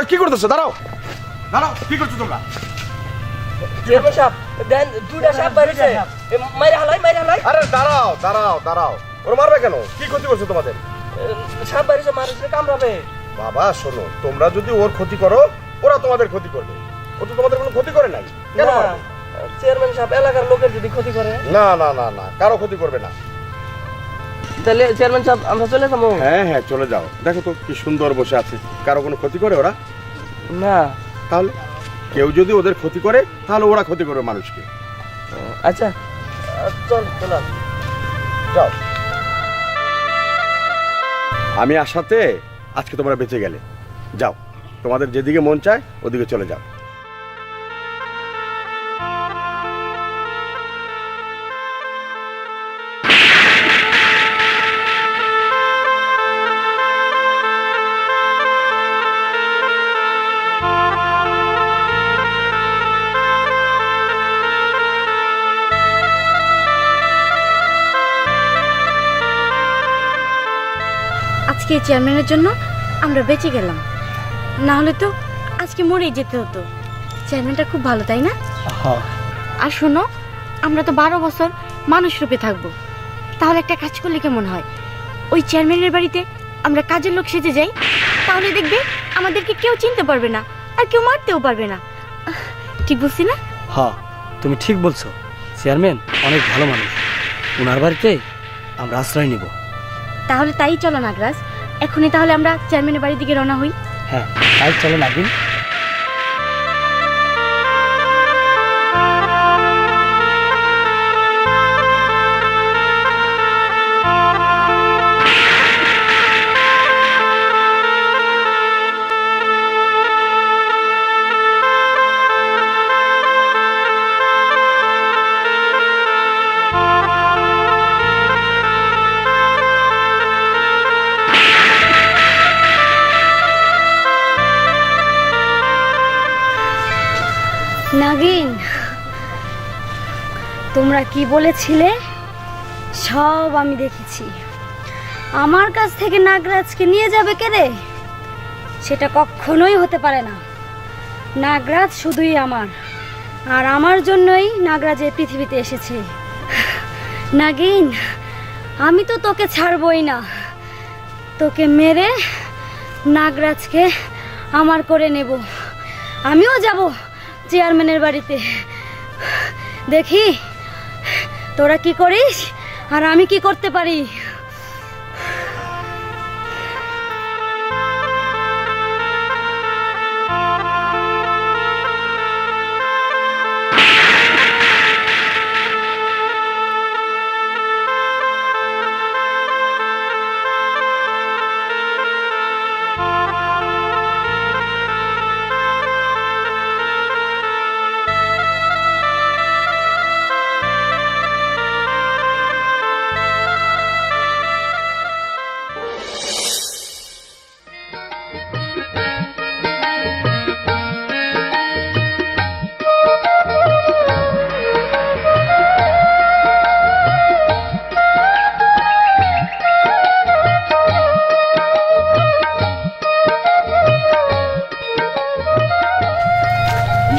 কি করতেছো? দাঁড়াও দাঁড়াও, কি করছো তোমরা? চেয়ারম্যান সাহেব দেন দুটা সাপ বাইরেছে মাইরা হালাই আরে দাঁড়াও দাঁড়াও দাঁড়াও, ওরা মারবে কেন? কি ক্ষতি করছে তোমাদের? সাপ বাইরেছে মারছে কামড়াবে। বাবা শোনো, তোমরা যদি ওর ক্ষতি করো ওরা তোমাদের ক্ষতি করবে। ও তো তোমাদের কোনো ক্ষতি করে নাই, কেন না মারবে? চেয়ারম্যান সাহেব এলাকার লোকের যদি ক্ষতি করে? না না না না, কারো ক্ষতি করবে না। তাহলে চেয়ারম্যান সাহেব আমরা চলে যাবো? হ্যাঁ হ্যাঁ চলে যাও, দেখো তো কি সুন্দর বসে আছে। কারো কোনো ক্ষতি করে ওরা? না। তাহলে কেউ যদি ওদের ক্ষতি করে তাহলে ওরা ক্ষতি করবে মানুষকে। আচ্ছা চল চলাম যাও। আমি আসাতে আজকে তোমরা বেঁচে গেলে। যাও, তোমাদের যেদিকে মন চায় ওদিকে চলে যাও। আজকে এই চেয়ারম্যানের জন্য আমরা বেঁচে গেলাম, না হলে তো আজকে মরেই যেতে হতো। চেয়ারম্যানটা খুব ভালো, তাই না? আর শোনো, আমরা তো 12 বছর মানুষ রূপে থাকবো। তাহলে একটা কাজ করলে কেমন হয়? ওই চেয়ারম্যানের বাড়িতে আমরা কাজের লোক সেজে যাই, তাহলে দেখবে আমাদেরকে কেউ চিনতে পারবে না, আর কেউ মারতেও পারবে না। ঠিক বলছি না? হ্যাঁ, তুমি ঠিক বলছো। চেয়ারম্যান অনেক ভালো মানুষ, ওনার বাড়িতে আমরা আশ্রয় নিব। তাহলে তাই চলো নাগরাজ, এখনই তাহলে আমরা চেয়ারম্যানের বাড়ির দিকে রওনা হই। হ্যাঁ তাই চলো নাগিন। নাগিন, তোমরা কি বলেছিলে সব আমি দেখেছি। আমার কাছ থেকে নাগরাজকে নিয়ে যাবে কে রে? সেটা কখনোই হতে পারে না। নাগরাজ শুধুই আমার, আর আমার জন্যই নাগরাজ এই পৃথিবীতে এসেছে। নাগিন, আমি তো তোকে ছাড়বই না। তোকে মেরে নাগরাজকে আমার করে নেব। আমিও যাব চেয়ারম্যানের বাড়িতে, দেখি তোরা কি করিস আর আমি কি করতে পারি।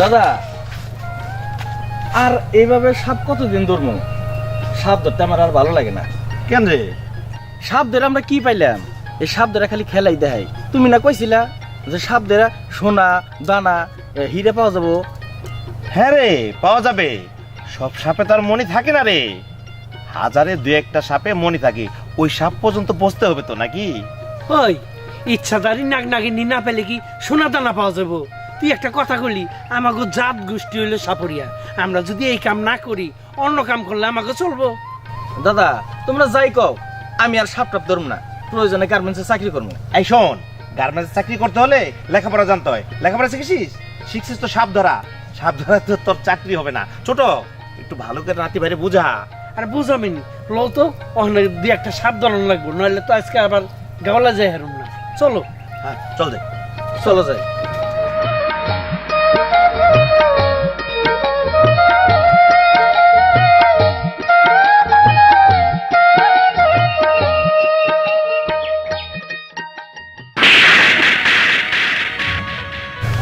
দাদা, আর এইভাবে সাপ কতদিন ধরবো? সাপ ধরতে আমার আর ভালো লাগে না। কেন রে? সাপ ধরে আমরা কি পাইলাম? এই সাপ ধরে খালি খেলাই দেয়। তুমি না কইছিলা যে সাপ ধরে সোনা দানা হিরে পাওয়া যাবো? হ্যাঁ রে, পাওয়া যাবে। সব সাপে তার মনি থাকে না রে, হাজারে দু একটা সাপে মনি থাকে। ওই সাপ পর্যন্ত পৌঁছতে হবে তো নাকি? ওই ইচ্ছাদারি নাগ নাগিনী না পেলে কি সোনা দানা পাওয়া যাবো? তুই একটা কথা বলি, আমাকে জাত গোষ্ঠী হইলো সাপরিয়া। আমরা যদি এই কাম না করি অন্য কাম করলে আমাকে চলবো? দাদা তোমরা যাই কও, আমি আর সাপ টাপ ধরবো না। প্রয়োজনে গার্মেন্টসে চাকরি করবো। এই শোন, গার্মেন্টস চাকরি করতে হলে লেখাপড়া জানতে হয়। লেখাপড়া শিখেছিস? শিখছিস তো সাপ ধরা। সাপ ধরা তো তোর চাকরি হবে না। ছোট, একটু ভালো করে রাতে বাইরে বুঝা। আর বুঝামিনি লো তো ওখানে দুই একটা সাপ ধরানো লাগবো, নইলে তো আজকে আবার গাওলা যায় হারুন না। চলো। হ্যাঁ চল যাই। চলো যাই।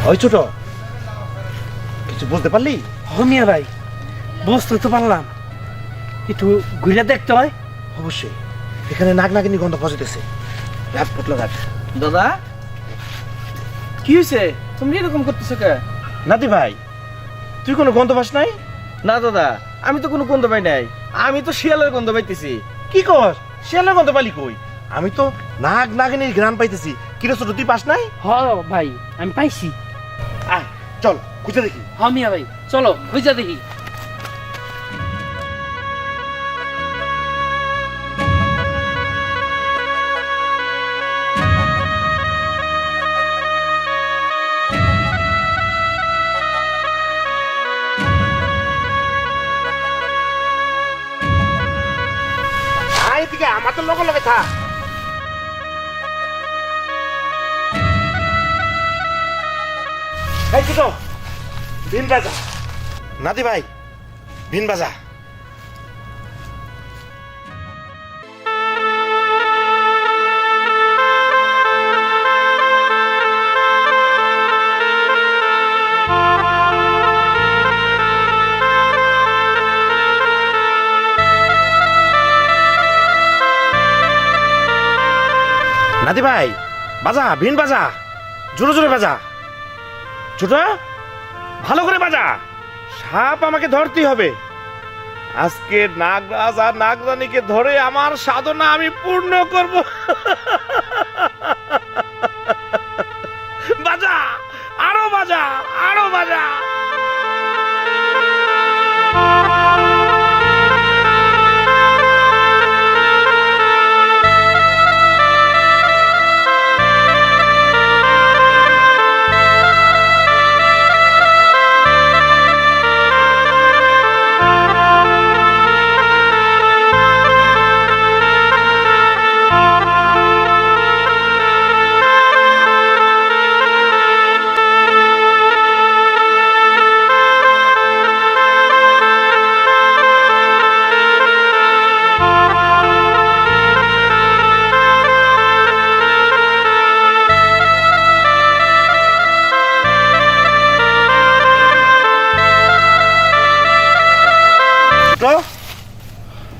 ওই ছোট, কিছু বলতে পারলি? হমিয়া ভাই বুঝতে তো পারলাম, একটু ঘুরে দেখতে হয়। অবশ্যই এখানে নাগ নাগিনী গন্ধ পৌঁছতেছে। রাত পুতলো রাত। দাদা কি হয়েছে, তুমি এরকম করতেছো কে? নাতি ভাই, তুই কোনো গন্ধ পাস নাই? না দাদা, আমি তো কোনো গন্ধ পাই নাই, আমি তো শিয়ালের গন্ধ পাইতেছি। কি কস? শিয়ালের গন্ধ পালি কই? আমি তো নাগ নাগিনীর ঘ্রাণ পাইতেছি। কিরে ছোট, তুই পাস নাই? হ ভাই আমি পাইছি। আয় চল খুঁজে দেখি। হমিয়া ভাই চলো খুঁজা দেখি। আয় এদিকে, আমার তো লগে লগে থাক। এই ছোট, ভিন বাজা। নাতি ভাই, ভিন বাজা। নাতি ভাই বাজা, ভিন বাজা, জোরে জোরে বাজা। ছোট, ভালো করে বাজা, সাপ আমাকে ধরতেই হবে। আজকে নাগরাজ আর নাগরানীকে ধরে আমার সাধনা আমি পূর্ণ করব। বাজা, আরো বাজা, আরো বাজা।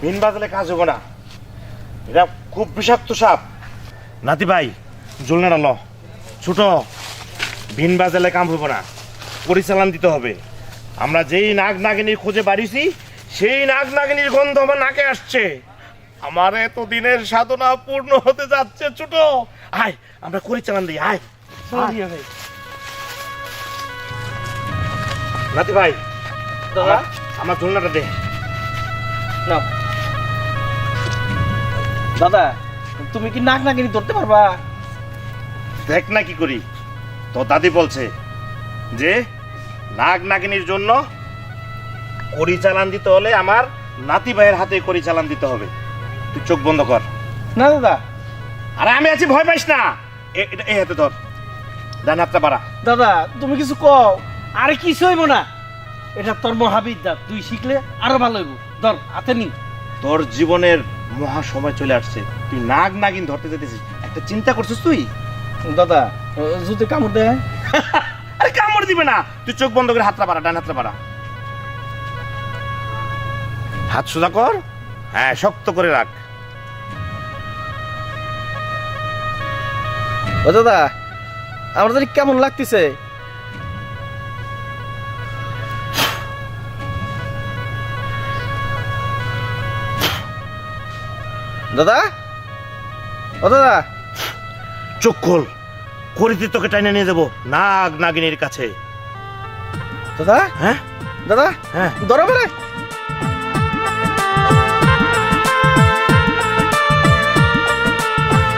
ভিন বাজলে কাজ হবো না, এটা খুব বিষাক্ত সাপ। নাতি ভাই জলনাটা ল। ছোট, ভিন বাজালে কাম হইব না, পরিচালন দিতে হবে। আমরা যেই নাগ নাগিনীর খোঁজে বাড়িছি, সেই নাগ নাগিনীর গন্ধ আমার নাকে আসছে। আমার এত দিনের সাধনা পূর্ণ হতে যাচ্ছে। ছোট আয়, আমরা পরিচালন দিই। আয় হমিয়া ভাই নাতি ভাই, দাদা আমার জলনাটা দে। নাও। দাদা তুমি কি নাক নাগিনী ধরতে পারবা? দেখ না কি করি। তো দাদি বলছে যে নাগ নাগিনীর জন্য কড়ি চালান দিতে হলে আমার নাতি ভাইয়ের হাতে কড়ি চালান দিতে হবে। তুই চোখ বন্ধ কর। না দাদা। আরে আমি আছি, ভয় পাইস না। এই হাতে ধর, ডান হাতটা বাড়া। দাদা তুমি কিছু কও। আরে কিছু হইব না, এটা তোর মহাবিদ্যা, তুই শিখলে আরো ভালো হইব। ধর হাতে নি। তোর জীবনের মহা সময় চলে আসছে, তুই নাগ নাগিন ধরতে যেতেছিস। একটা চিন্তা করছিস তুই? দাদা যদি কামড় দেয়? আরে কামড় দিবে না, তুই চোখ বন্ধ করে হাতটা বাড়া, ডান হাতটা বাড়া। হাত সোজা কর, হ্যাঁ শক্ত করে রাখ। ও দাদা আমার জানি কেমন লাগতেছে। দাদা, ও দাদা চোখ খোল, করিতে তোকে টাইনে নিয়ে যাবো নাগ নাগিনীর কাছে। দাদা, হ্যাঁ দাদা হ্যাঁ, ধরো বলে।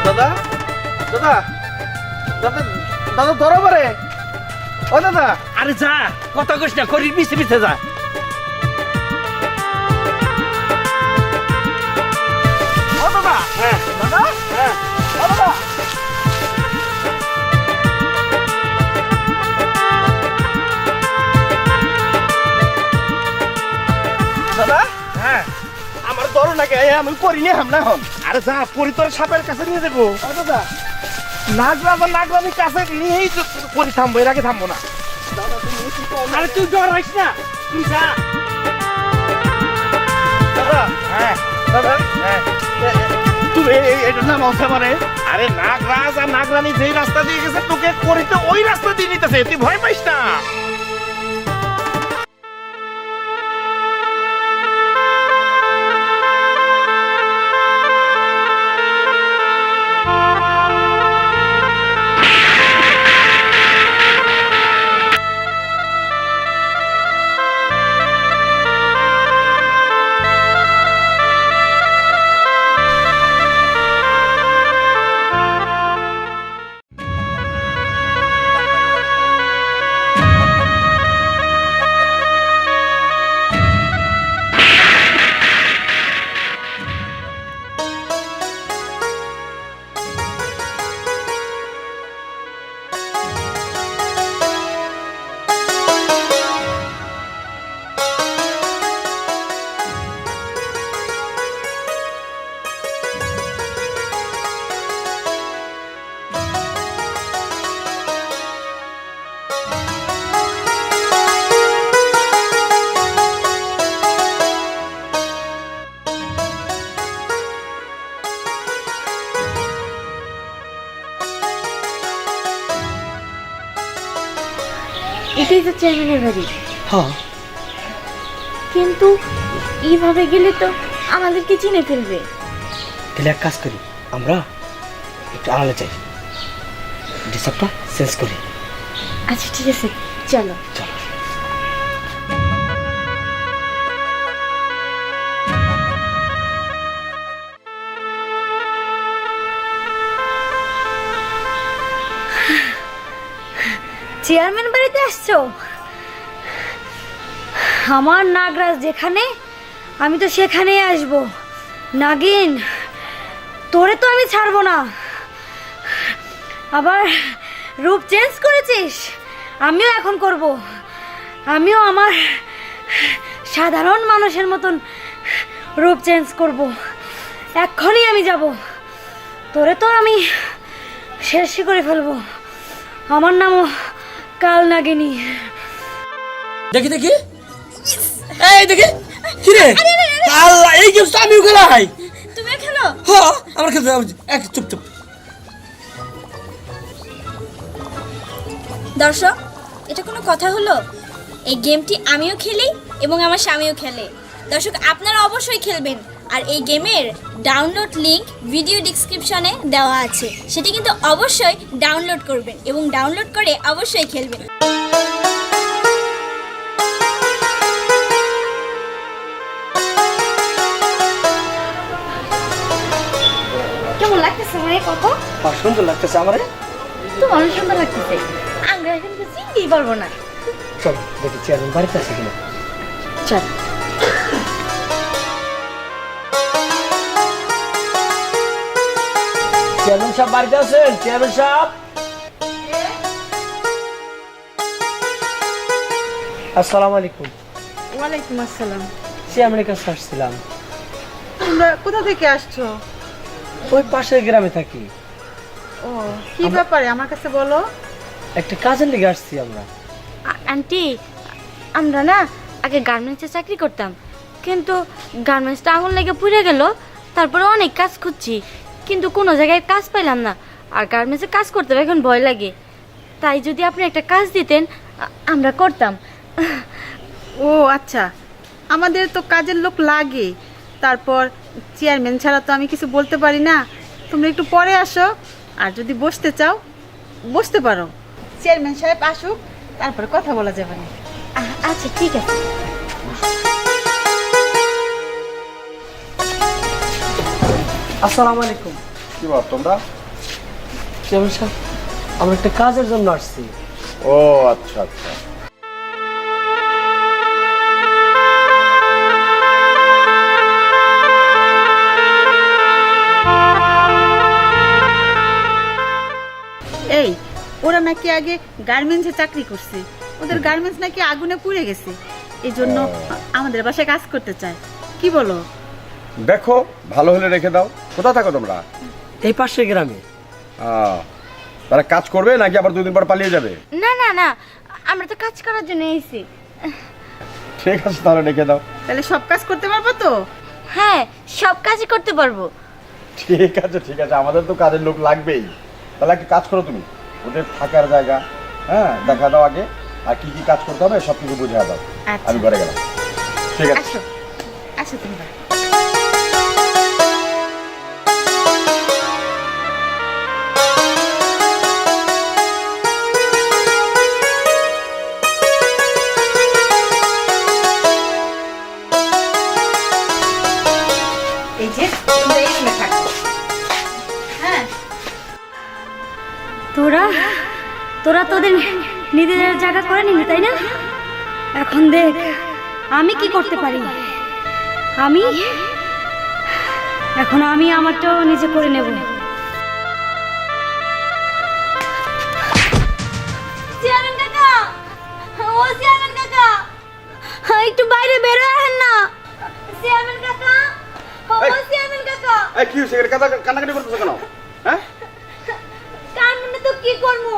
দাদা, দাদা, দাদা, দাদা ধরো বলে। ও দাদা। আরে যা, কথা কইস না, করির পিছে পিছে যা। ও দাদা, হ্যাঁ দাদা, হ্যাঁ। ও দাদা। দাদা, হ্যাঁ আমার ধরো নাকি, আমি করি নি হামলা হন। আরে যা, পরি তোর সাপের কাছে নিয়ে যাবো। ও দাদা নাগরাজ আর নাগরানীর কাছে নিয়েই পরি থামবো, এর আগে থামবো না। আরে তুই ডরাইস না, তুই যা। হ্যাঁ দাদা তুমি এটা নাম আছে আমারে। আরে নাগরাজ আর নাগরানি যেই রাস্তা দিয়ে গেছে তোকে করিতে ওই রাস্তা দিয়ে নিতেছে, তুই ভয় পাইস না। এটাই তো চেয়ারম্যানের বাড়ি। হ্যাঁ কিন্তু এইভাবে গেলে তো আমাদেরকে চিনে ফেলবে। তাহলে এক কাজ করি, আমরা একটু আড়ালে যাই, ডিসাপটা চেঞ্জ করি। আচ্ছা ঠিক আছে, চলো। চলো। চেয়ারম্যান বাড়িতে আসছো? আমার নাগরাজ যেখানে, আমি তো সেখানেই আসবো। নাগিন, তোরে তো আমি ছাড়বো না। আবার রূপ চেঞ্জ করেছিস, আমিও এখন করব। আমিও আমার সাধারণ মানুষের মতন রূপ চেঞ্জ করব। এক্ষুনি আমি যাব, তোরে তো আমি শেষই করে ফেলবো। আমার নামও কাল নাগিনী। দেখি দেখি, এই দেখি, কিরে আল্লাহ, এই গেমস আমিও খেলাই। তুমি খেলো? হ্যাঁ আমার খেলতে এক চুপ চুপ। দর্শক, এটা কোনো কথা হলো? এই গেমটি আমিও খেলি এবং আমার স্বামীও খেলে। দর্শক, আপনারা অবশ্যই খেলবেন। আর এই গেমের ডাউনলোড লিংক ভিডিও ডেসক্রিপশনে দেওয়া আছে, সেটি কিন্তু অবশ্যই ডাউনলোড করবেন এবং ডাউনলোড করে অবশ্যই খেলবেন। কেমন লাগতেছে ভাই? কত সুন্দর লাগতেছে আমারে। তো অনেক সুন্দর লাগতেছে। আমরা এখন তো চিনতেই পারবো না। চল দেখি চেয়ারম্যান বাড়িতে আছে কিনা। চল। চেয়ারম্যান সাহেব বাড়িতে আছেন? চেয়ারম্যান সাহেব, আসসালামু আলাইকুম। ওয়ালাইকুম আসসালাম। চেয়ারম্যানের কাছে আসছিলাম। তোমরা কোথা থেকে আসছো? ওই পাশের গ্রামে থাকি। ও, কি ব্যাপারে আমার কাছে বলো। একটা কাজের লেগে আসছি আমরা। আন্টি, আমরা না আগে গার্মেন্টসে চাকরি করতাম, কিন্তু গার্মেন্টসটা আগুন লেগে পুড়ে গেল। তারপরে অনেক কাজ খুঁজছি, কিন্তু কোনো জায়গায় কাজ পাইলাম না। আর গার্মেন্টসে কাজ করতে এখন ভয় লাগে। তাই যদি আপনি একটা কাজ দিতেন, আমরা করতাম। ও আচ্ছা, আমাদের তো কাজের লোক লাগে। তারপর চেয়ারম্যান ছাড়া তো আমি কিছু বলতে পারি না। তোমরা একটু পরে আসো, আর যদি বসতে চাও বসতে পারো। চেয়ারম্যান সাহেব আসুক, তারপরে কথা বলা যাবে না। আচ্ছা ঠিক আছে। আসসালামু আলাইকুম। কি বল তোমরা? চেয়ারম্যান সাহেব, আমরা একটা কাজের জন্য আসছি। ও আচ্ছা আচ্ছা। এই, ওরা নাকি আগে গার্মেন্টসে চাকরি করছে, ওদের গার্মেন্টস নাকি আগুনে পুড়ে গেছে, এই জন্য আমাদের বাসায় কাজ করতে চায়। কি বলো? দেখো, ভালো হলে রেখে দাও। কোথায় থাকো তোমরা? এই পাশের গ্রামে। তারা কাজ করবে নাকি আবার 2 দিন পর পালিয়ে যাবে? না না না, আমরা তো কাজ করার জন্য এসেছি। ঠিক আছে, তাহলে ডেকে দাও। তাহলে সব কাজ করতে পারবো তো? হ্যাঁ, সব কাজই করতে পারবো। ঠিক আছে ঠিক আছে, আমাদের তো কাজের লোক লাগবেই। তাহলে একটা কাজ করো, তুমি ওদের থাকার জায়গা হ্যাঁ দেখা দাও আগে, আর কি কি কাজ করতে হবে সব কিছু বুঝিয়ে দাও। আচ্ছা। আমি ঘরে গেলাম। ঠিক আছে। আসো আসো তোমরা। এই যে তোমরা এই রুমে থাকো। হ্যাঁ, তোরা তোরা তোদের নিজেদের জায়গা করে নিলি তাই না? এখন দেখ আমি কি করতে পারি। এখন আমি আমারটাও নিজে করে নেব। চেয়ারম্যান কাকা, ও চেয়ারম্যান কাকা, একটু বাইরে বের হয়ে আসেন না। চেয়ারম্যান কাকা, ও চেয়ারম্যান কাকা। এই কি হইছে? কান্নাকাটি করতেছ কেন? হ্যাঁ, কারণ তো কি করবো,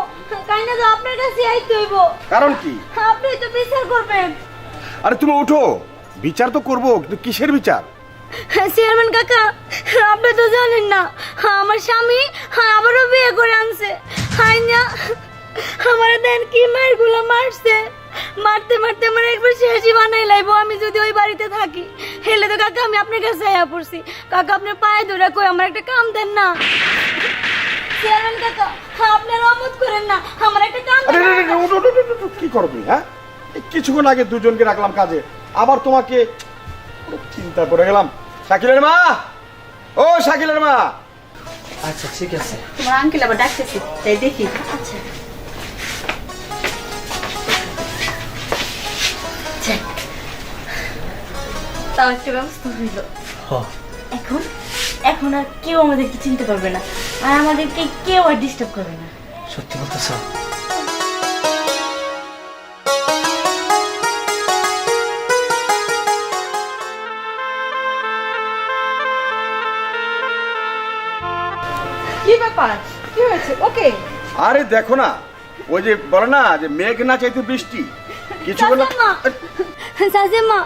কাইনা তো আপনার কাছে আইতে হইব। কারণ কি? আপনি তো বিচার করবেন। আরে তুমি উঠো, বিচার তো করবো, কিন্তু কিসের বিচার? চেয়ারম্যান কাকা, আপনি তো জানেন না আমার স্বামী আবারও বিয়ে করে আনছে। আইনা আমার দেন কি মারগুলো মারছে, মারতে মারতে আমার একবার শেষই বানাই লাইবো। আমি যদি ওই বাড়িতে থাকি হেলে তো কাকা আমি আপনার কাছে আয়া পড়ছি। কাকা আপনার পায়ে ধরে কই আমার একটা কাম দেন না। চেয়ারম্যান কাকা, আপনার অমত করেন না, আমার একটা কাম আরে দেন রে, রে, রে, উঠো, উঠো, উঠো, উঠো, কি করো তুমি? হ্যাঁ, এই কিছুক্ষণ আগে দুজনকে রাখলাম কাজে, আবার তোমাকে চিন্তা করে গেলাম। শাকিলের মা, ও শাকিলের মা। আচ্ছা ঠিক আছে। তোমার আঙ্কেল আবার ডাকতেছে, তাই দেখি। আচ্ছা তাও একটা ব্যবস্থা হইল। এখন আর কেউ আমাদেরকে চিনতে পারবে না, আর আমাদেরকে কেউ আর ডিস্টার্ব করবে না। সত্যি বলতেছ? কি ব্যাপার, কি হয়েছে? ওকে, আরে দেখো না, ওই যে বলে না যে মেঘ না চাইতে বৃষ্টি, কিছুক্ষণ শাশুমা,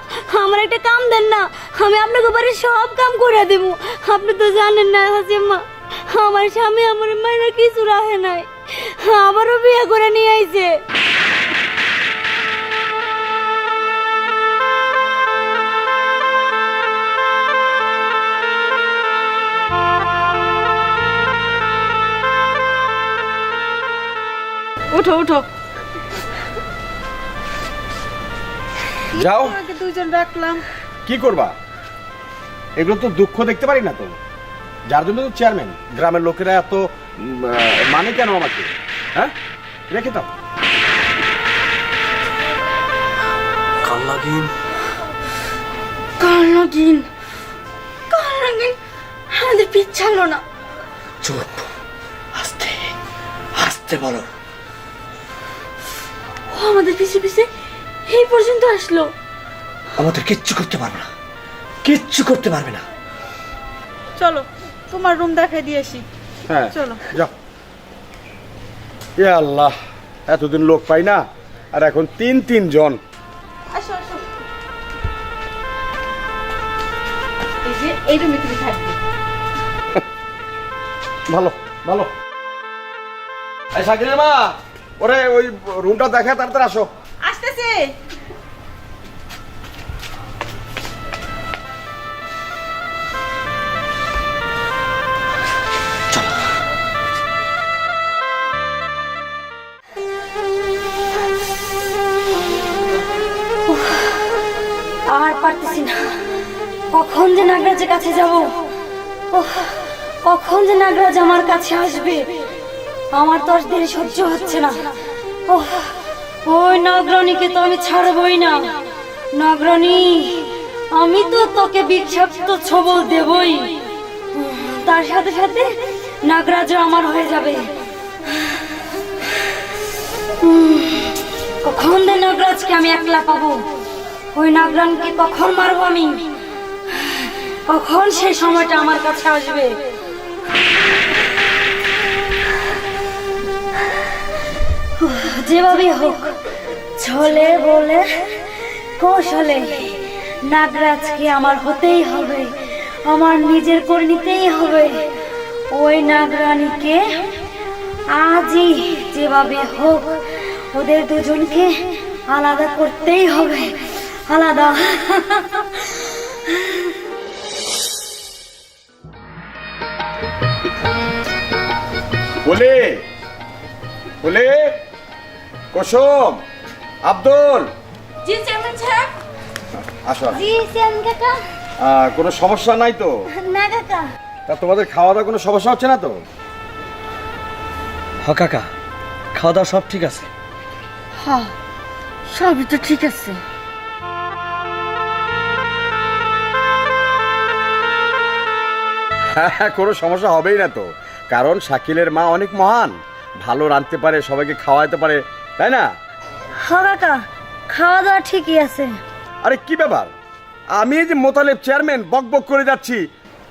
আমার একটা কাম দেন না, আমি আপনাকে বাড়ির সব কাম করে দেব। আপনি তো জানেন না শাশুমা, আমার স্বামী আমার মায়ের কিছু রাখে নাই, আবারও বিয়ে করে নিয়ে আইছে। উঠো উঠো। যাও। তোমাকে দুজন রাখলাম। কি করবা? এগুলো তো দুঃখ দেখতে পারি না তো, যার জন্য তো চেয়ারম্যান। গ্রামের লোকেরা এত মানে কেন আমাকে? হ্যাঁ, রেখে দাও। কাল্লাগিন কালনাগিন, কালনাগিন আমাদের পিছালো না। চুপ, আস্তে আস্তে বলো। ও আমাদের পিছে পিছে এই পর্যন্ত আসলো। আমাদের কিচ্ছু করতে পারবে না, কিচ্ছু করতে পারবে না। চলো তোমার রুম দেখাই দিয়ে আসি। হ্যাঁ চলো। যাও। এ আল্লাহ, এতদিন লোক পাই না, আর এখন 3 জন। আসো আসো। এই যে এই রুমে তুমি থাকবে। ভালো ভালো। এই শাকিলের মা, ওরে ওই রুমটা দেখা, তাড়াতাড়ি আসো। আসতেছে। আর পারতেছি না, কখন যে নাগরাজের কাছে যাব, কখন যে নাগরাজ আমার কাছে আসবে, আমার তো আর দেরি সহ্য হচ্ছে না। ওই নাগরানীকে তো আমি ছাড়বই না। নাগরানী, আমি তো তোকে বিষাক্ত ছবল দেবই, তার সাথে সাথে নাগরাজও আমার হয়ে যাবে। কখন যে নাগরাজকে আমি একলা পাবো, ওই নাগরানকে কখন মারবো আমি, কখন সেই সময়টা আমার কাছে আসবে। যেভাবে হোক ছলে বলে কৌশলে নাগরাজকে আমার হতেই হবে, আমার নিজের করে নিতেই হবে। ওই নাগরানীকে আজই যেভাবে হোক ওদের দুজনকে আলাদা করতেই হবে, আলাদা। বলে বলে কুসুম, আব্দুল, জি চেয়ারম্যান সাহেব। আসো। জি চেয়ারম্যান কাকা। কোনো সমস্যা নাই তো? না কাকা। তা তোমাদের খাওয়া দাওয়া কোনো সমস্যা হচ্ছে না তো? হ কাকা, খাওয়া দাওয়া সব ঠিক আছে। হ্যাঁ সবই তো ঠিক আছে। হ্যাঁ, কোনো সমস্যা হবেই না তো, কারণ শাকিলের মা অনেক মহান, ভালো রাঁধতে পারে, সবাইকে খাওয়াইতে পারে, তাই না? হ্যাঁ কাকা, খাওয়া দাওয়া ঠিকই আছে। আরে কি ব্যাপার, আমি এই যে মোতালেব চেয়ারম্যান বক বক করে যাচ্ছি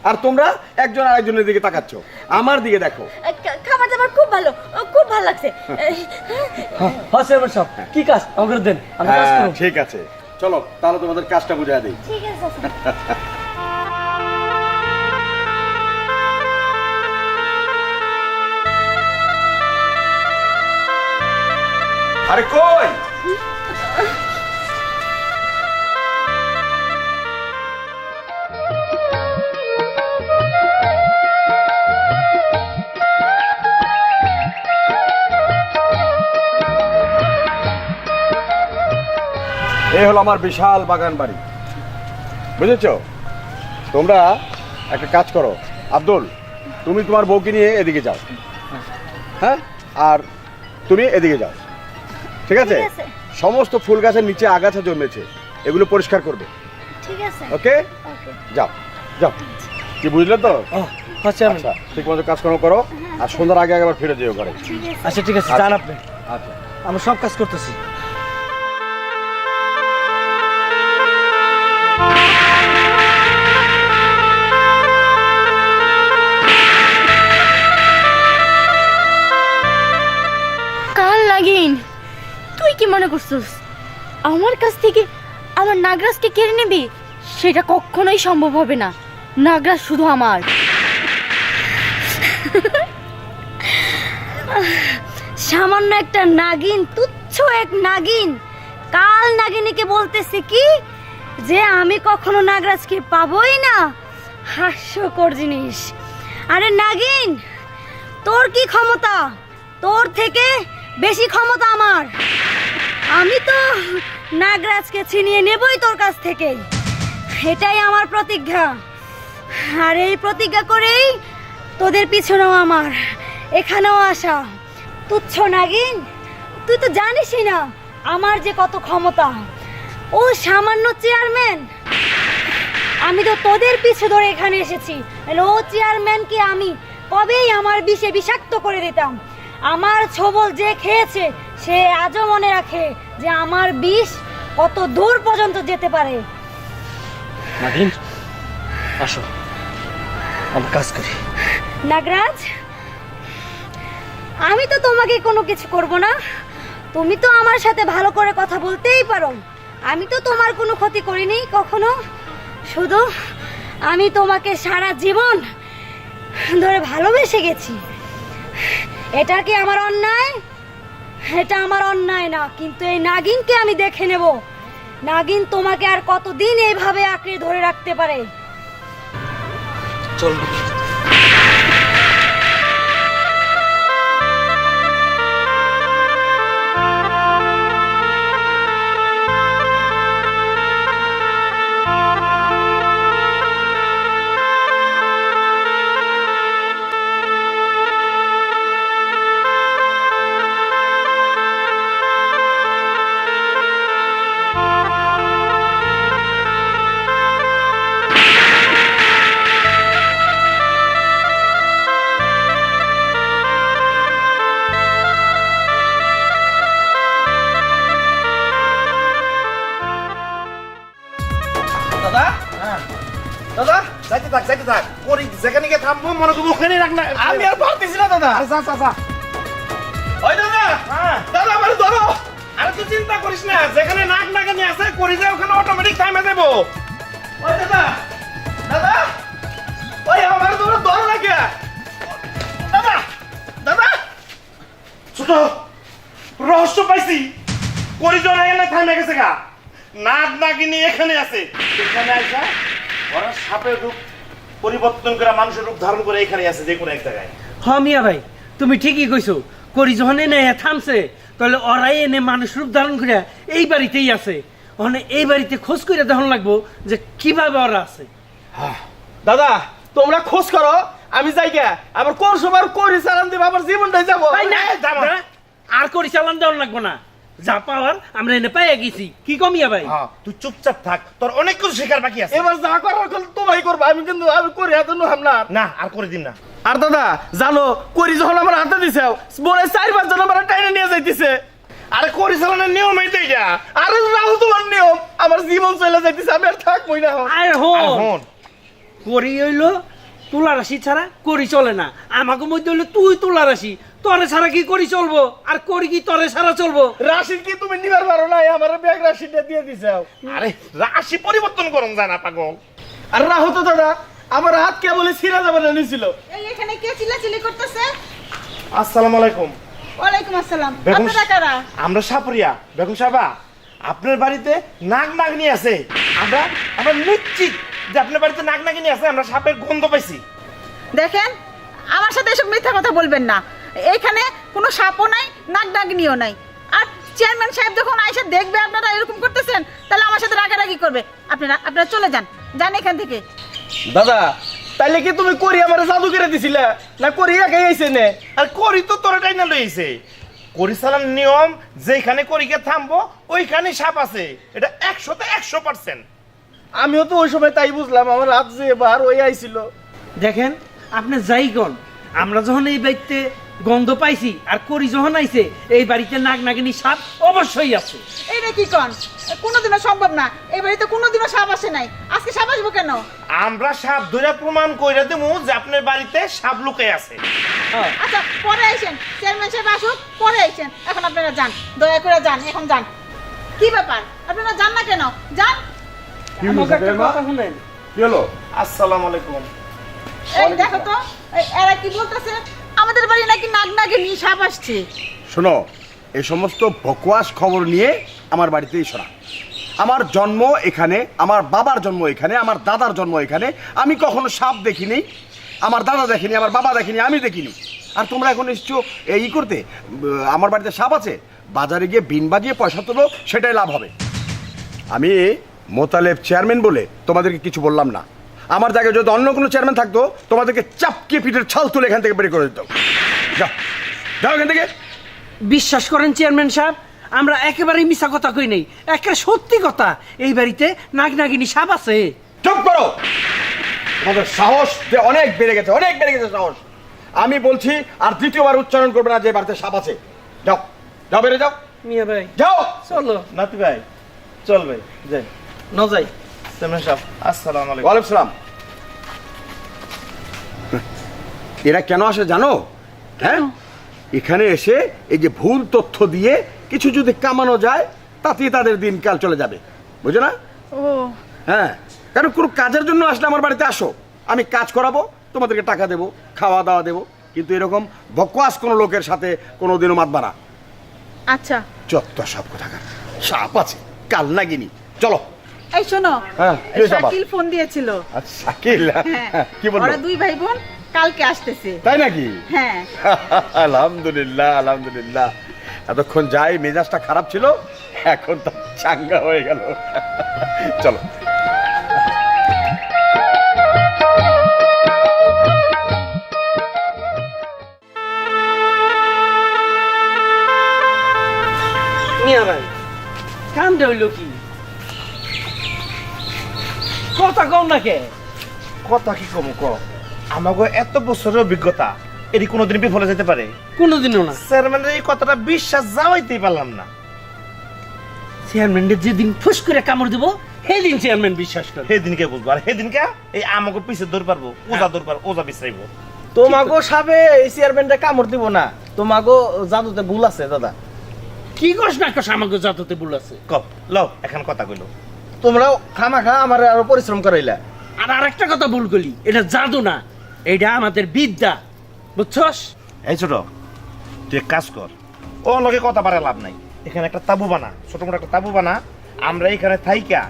আর তোমরা একজন আরেকজনের দিকে তাকাচ্ছ, আমার দিকে দেখো। খাবার দাবার খুব ভালো, খুব ভালো লাগছে। হ্যাঁ চেয়ারম্যান সাহেব, কি কাজ আমাকে দেন, আমি কাজ হ্যাঁ, করব। ঠিক আছে, চলো তাহলে তোমাদের কাজটা বুঝিয়ে দিই। ঠিক আছে। আরে কই এই হলো আমার বিশাল বাগান বাড়ি, বুঝেছো? তোমরা একটা কাজ করো, আব্দুল তুমি তোমার বউকে নিয়ে এদিকে যাও, হ্যাঁ, আর তুমি এদিকে যাও, ঠিক আছে? ঠিক আছে। সমস্ত ফুল গাছের নিচে আগাছা জন্মেছে, এগুলো পরিষ্কার করবে, ঠিক আছে। ওকে? ওকে। যাও যাও, কি বুঝলে তো? হ্যাঁ চেয়ারম্যান। আচ্ছা, ঠিক মতো কাজকর্ম করো, আর সন্ধ্যার আগে আবার ফিরে যেও ঘরে। ঠিক আছে। আচ্ছা ঠিক আছে, যান আপনি, আচ্ছা। আমি সব কাজ করতেছি। কাল লাগিন, তুই কি মনে করছিস আমার কাছ থেকে আমার নাগরাজকে কেড়ে নিবি? সেটা কখনোই সম্ভব হবে না। নাগরাজ শুধু আমার। সামান্য একটা নাগিন, তুচ্ছ এক নাগিন, কাল নাগিনীকে বলতেছে কি যে আমি কখনো নাগরাজকে পাবোই না? হাস্যকর জিনিস। আরে নাগিন, তোর কি ক্ষমতা? তোর থেকে বেশি ক্ষমতা আমার। আমি তো নাগরাজকে ছিনিয়ে নেবই তোর কাছ থেকে, এটাই আমার প্রতিজ্ঞা। আর এই প্রতিজ্ঞা করেই তোদের পিছনেও আমার এখানেও আসা। তুচ্ছ নাগিন, তুই তো জানিসই না আমার যে কত ক্ষমতা। ও সামান্য চেয়ারম্যান, আমি তো তোদের পিছু ধরে এখানে এসেছি। ও চেয়ারম্যানকে আমি কবেই আমার বিষে বিষাক্ত করে দিতাম। আমার ছবল যে খেয়েছে সে আজও মনে রাখে যে আমার বিষ কত দূর পর্যন্ত যেতে পারে। নাগিন আসো, আমি কাজ করি। নাগরাজ, আমি তো তোমাকে কোনো কিছু করব না। তুমি তো আমার সাথে ভালো করে কথা বলতেই পারো। আমি তো তোমার কোনো ক্ষতি করিনি কখনো। শুধু আমি তোমাকে সারা জীবন ধরে ভালোবেসে গেছি। এটা কি আমার অন্যায়? এটা আমার অন্যায় না, কিন্তু এই নাগিনকে আমি দেখে নেব। নাগিন তোমাকে আর কতদিন এইভাবে আঁকড়ে ধরে রাখতে পারে। চল। দাদা, দাদা যাইতে থাক ওর যেখানে গিয়ে থামবো মনে করবো ওখানে রাখ না। আমি আর পারতেছি না দাদা। যা যা যা। ওই দাদা, দাদা আমার ধরো। আরে তুই চিন্তা করিস না, যেখানে নাক নাগানি আছে করি যায় ওখানে অটোমেটিক থামে দেবো। ওই দাদা দাদা ওই আমার তোমরা ধর লাগে দাদা দাদা ছোট রহস্য পাইছি, করিডোর এখানে থামে গেছে গা, নাক নাগিনী এখানে আছে। এখানে আসা ওরা সাপের রূপ পরিবর্তন করে মানুষের রূপ ধারণ করে এখানে আছে যে কোনো এক জায়গায়। হ মিয়া ভাই তুমি ঠিকই কইছো, করি যখন এনে থামছে তাহলে ওরাই এনে মানুষ রূপ ধারণ করে এই বাড়িতেই আছে। ওখানে এই বাড়িতে খোঁজ করে দেখান লাগবো যে কিভাবে ওরা আছে। দাদা তোমরা খোঁজ করো, আমি যাই গে আবার কোন সময় করি চালান দিব, আবার জীবনটাই যাবো। তাই না? দাঁড়া, আর করি চালান দেওয়ার লাগবো না, যা পাওয়ার আমরা এনে পাইয়া গেছি। কি কমিয়া ভাই? হ্যাঁ তুই চুপচাপ থাক, তোর অনেক কিছু শেখার বাকি আছে। এবার যা করার তোমায় করবো, আমি কিন্তু আমি করি হাতে হামলা না আর করে দিন না। আর দাদা জানো করি যখন আমার হাতে দিছে মনে 4-5 জন আমার টাইনে নিয়ে যাইতেছে। আরে করি চালানোর নিয়ম এইটাই যা। আরে রাহুল তোমার নিয়ম, আমার জীবন চলে যাইতেছে, আমি আর থাকবোই না এখন। আরে আর হন, হন, করি হইলো তুলা রাশি ছাড়া করি চলে না। আমাকে মধ্যে হইলো তুই তুলা রাশি, তরে ছাড়া কি করি চলবো, আর করি কি তরে ছাড়া চলবো? রাশিদ কি তুমি নিবার পারো না? আমার ব্যাগ রাশিদটা দিয়ে দিছে। আরে রাশি পরিবর্তন করুন যায় না পাগল। আর রাহুল তো দাদা আমার হাত কেবল ছিঁড়া যাবে না নিছিল। এই এখানে কে চিল্লাচিল্লি করতেছে? আসসালামু আলাইকুম। ওয়ালাইকুম আসসালাম। বেগম আপনারা কারা? আমরা সাপুরিয়া। বেগম সাহেবা আপনার বাড়িতে নাগ নাগনি আছে, আমরা আমরা নিশ্চিত যে আপনার বাড়িতে নাগ নাগনি আছে, আমরা সাপের গন্ধ পাইছি। দেখেন আমার সাথে এসব মিথ্যা কথা বলবেন না, এইখানে কোনো সাপও নাই, নাগনাগিনীও নাই। আর চেয়ারম্যান সাহেব যখন আইসা দেখবে আপনারা এরকম করতেছেন, তাহলে আমার সাথে রাগারাগি করবে। আপনারা চলে যান, যান এখান থেকে। দাদা তাইলে কি তুমি করি আমার জাদু করে দিছিলে না করি একাই আইছে নে? আর করি তো তোর টাইনা লইছে। করি চালানোর নিয়ম, যেখানে করিকে থামবো ওইখানে সাপ আছে, এটা 100তে 100%। আমিও তো ওই সময় তাই বুঝলাম, আমার হাত যে বার ওই আইছিল। দেখেন আপনি যাই গন, আমরা যখন এই বাড়িতে গন্ধ পাইছি আর করি যখন আইছে, এই বাড়িতে নাগ নাগিনী সাপ অবশ্যই আছে। এইটা কি কন? কোনোদিনও সম্ভব না, এই বাড়িতে কোনোদিনও সাপ আসে নাই, আজকে সাপ আসবো কেন? আমরা সাপ ধরে প্রমাণ কইরা দেবো যে আপনার বাড়িতে সাপ লুকাই আছে। আচ্ছা পরে আইসেন, চেয়ারম্যান সাহেব আসুক, পরে আইসেন। এখন আপনারা যান, দয়া করে যান, এখন যান। কি ব্যাপার, আপনারা যান না কেন? যান। আমাকে একটা কথা শুনেন। কি হলো? আসসালামু আলাইকুম। এই দেখো তো, এরা কি বলতেছে, আমাদের বাড়ি নাকি নাগনাগিনী সাপ আসছে। শোনো, এই সমস্ত বকওয়াস খবর নিয়ে আমার বাড়িতে এসো না। আমার জন্ম এখানে, আমার বাবার জন্ম এখানে, আমার দাদার জন্ম এখানে। আমি কখনো সাপ দেখিনি, আমার দাদা দেখিনি, আমার বাবা দেখিনি, আমি দেখিনি। আর তোমরা এখন এসছো এই করতে, আমার বাড়িতে সাপ আছে, বাজারে গিয়ে বিন বাজিয়ে পয়সা তোলো, সেটাই লাভ হবে। আমি মোতালেব চেয়ারম্যান বলে তোমাদেরকে কিছু বললাম না। আমার জায়গায় যদি অন্য কোনো চেয়ারম্যান থাকতো, তোমাদেরকে চাপকে পিঠের ছাল তুলে এখান থেকে বের করে দিত। যাও যাও এখান থেকে। বিশ্বাস করেন চেয়ারম্যান সাহেব, আমরা একেবারেই মিছা কথা কই নাই, একেবারে সত্যি কথা। এই বাড়িতে নাগ নাগিনী সাপ আছে। চুপ করো, তোমাদের সাহস যে অনেক বেড়ে গেছে, অনেক বেড়ে গেছে সাহস। আমি বলছি আর দ্বিতীয়বার উচ্চারণ করবে না যে বাড়িতে সাপ আছে। যাও যাও, বেড়ে যাও, মিয়া ভাই যাও। চলো। নাতি ভাই চল ভাই যাই ন যাই। চেয়ারম্যান সাহেব আসসালামু আলাইকুম। ওয়ালাইকুম সালাম। এরা কেন আসে জানো? হ্যাঁ, এখানে এসে এই যে ভুল তথ্য দিয়ে কিছু যদি কামানো যায়, তাতেই তাদের দিনকাল চলে যাবে, বুঝো না? ও হ্যাঁ, কারণ কোনো কাজের জন্য আসলে আমার বাড়িতে আসো, আমি কাজ করাবো, তোমাদেরকে টাকা দেবো, খাওয়া দাওয়া দেবো। কিন্তু এরকম বকওয়াস কোনো লোকের সাথে কোনোদিনও মাতবা না। আচ্ছা, যত সব কথা, সাপ আছে, কাল নাগিনি। চলো। এই শোনো, হ্যাঁ, কি হয়েছে আবার? শাকিল ফোন দিয়েছিল। আচ্ছা, শাকিল, হ্যাঁ, কি বলবো? ওরা 2 ভাই বোন কালকে আসতেছে। তাই নাকি? হ্যাঁ। আলহামদুলিল্লাহ, আলহামদুলিল্লাহ। এতক্ষণ যাই মেজাজটা খারাপ ছিল, এখন তো চাঙ্গা হয়ে গেল। চলো। মিয়া ভাই কামটা হইলো কি? কথা কম না কে? কথা কি কম ক, আমাকে এত বছরের অভিজ্ঞতা এটি কোনোদিন বিফলে যেতে পারে? কোনোদিনও না। চেয়ারম্যানের এই কথাটা বিশ্বাস যাওয়াইতেই পারলাম না। চেয়ারম্যানের যেদিন ফুস করে কামড় দিব, সেদিন চেয়ারম্যান বিশ্বাস করে। সেদিনকে বুঝবো, আর সেদিনকে এই আমাকে পিছে দৌড় পারবো, ওজা দৌড় পারবো, ওজা বিশ্রাইবো। তোমাগো সাবে এই চেয়ারম্যানটা কামড় দিব না, তোমাগো জাদুতে ভুল আছে দাদা। কি কস না কস আমাকে যাতে বলেছে। কপ লও এখন কথা কইলো। তোমরাও খামাখা আমার আরো পরিশ্রম করাইলা। আর আরেকটা কথা ভুল করলি, এটা জাদু না, এটা আমাদের বিদ্যা, বুঝছস? এই ছোট তুই এক কাজ কর, ও লগে কথা বাড়া লাভ নাই, এখানে একটা তাবু বানা, ছোট মোটো একটা তাবু বানা, আমরা এখানে থাইকা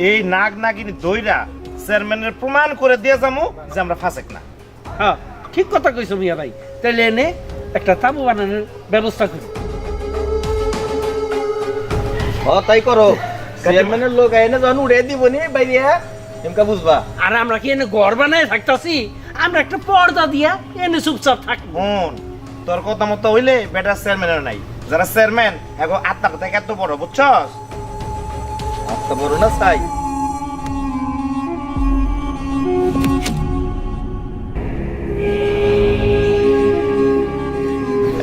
এই নাগ নাগিনী দইরা চেয়ারম্যানের প্রমাণ করে দিয়ে যাবো যে আমরা ফাঁসেক না। হ্যাঁ ঠিক কথা কইছো মিয়া ভাই, তাহলে এনে একটা তাবু বানানোর ব্যবস্থা করি। তাই করো, চেয়ারম্যানের লোক আইনে যখন উড়ে দিব নি বাইরে এমকা বুঝবা। আর আমরা কি এনে ঘর বানায় থাকতাছি? আমরা একটা পর্দা দিয়া এনে চুপচাপ থাকবো। হুন তোর কথা মতো হইলে বেটার চেয়ারম্যানের নাই, যারা চেয়ারম্যান এখন আত্মা কথা এত বড়, বুঝছস? আচ্ছা বড় না চাই।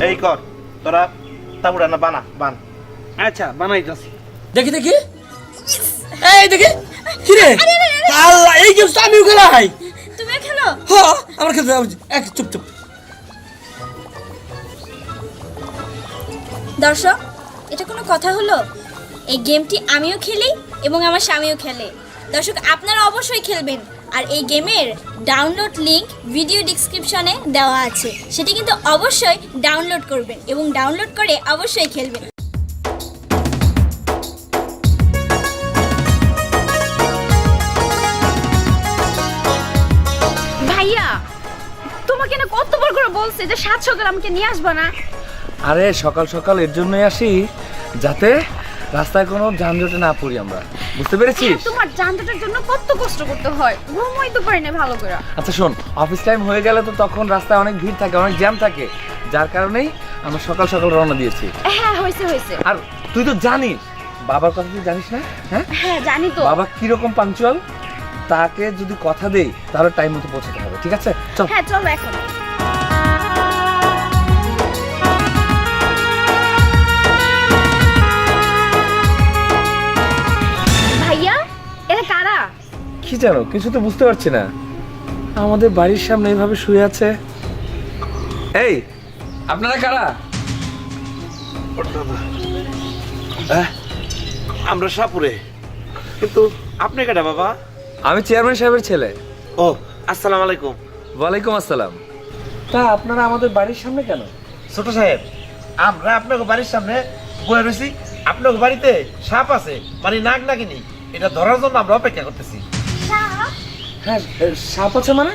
এই কর তোরা তাবুড়া না বানা বান। আচ্ছা বানাইতাছি। দেখি দেখি, এই দেখি কি রে, আল্লাহ এই গেমস তো আমিও খেলাই। তুমিও খেলো? হ্যাঁ আমার খেলতে এক চুপ চুপ। দর্শক, এটা কোনো কথা হলো? এই গেমটি আমিও খেলি এবং আমার স্বামীও খেলে। দর্শক, আপনারা অবশ্যই খেলবেন। আর এই গেমের ডাউনলোড লিংক ভিডিও ডেসক্রিপশনে দেওয়া আছে, সেটি কিন্তু অবশ্যই ডাউনলোড করবেন এবং ডাউনলোড করে অবশ্যই খেলবেন। ভাইয়া, তোমাকে না কতবার করে বলছে যে 700 গ্রামকে নিয়ে আসবা না? আরে সকাল সকাল এর জন্যই আসি যাতে রাস্তায় কোনো যানজটে না পড়ি আমরা, বুঝতে পেরেছিস? তোমার যানজটের জন্য কত কষ্ট করতে হয়, ঘুমোই তো পারি না ভালো করে। আচ্ছা শোন, অফিস টাইম হয়ে গেলে তো তখন রাস্তায় অনেক ভিড় থাকে, অনেক জ্যাম থাকে, যার কারণেই আমরা সকাল সকাল রওনা দিয়েছি। হ্যাঁ হয়েছে হয়েছে। আর তুই তো জানিস বাবার কথা, তুই জানিস না? হ্যাঁ হ্যাঁ জানি তো। বাবা কিরকম পাঞ্চুয়াল, তাকে যদি কথা দেই তাহলে টাইম মতো পৌঁছাতে হবে, ঠিক আছে? চল। হ্যাঁ চলো এখন। ভাইয়া, এরা কারা? কি জানো, কিছু তো বুঝতে পারছি না। আমাদের বাড়ির সামনে এইভাবে শুয়ে আছে। এই আপনারা কারা? আমরা সাপুরে, কিন্তু আপনি কেডা বাবা? আমি চেয়ারম্যান সাহেবের ছেলে। ও আসসালামু আলাইকুম। ওয়ালাইকুম আসসালাম। তা আপনারা আমাদের বাড়ির সামনে কেন? ছোট সাহেব, আমরা আপনাকে বাড়ির সামনে বয়ে রয়েছি, আপনাকে বাড়িতে সাপ আছে, মানে নাগ নাগিনী, এটা ধরার জন্য আমরা অপেক্ষা করতেছি। হ্যাঁ সাপ আছে মানে?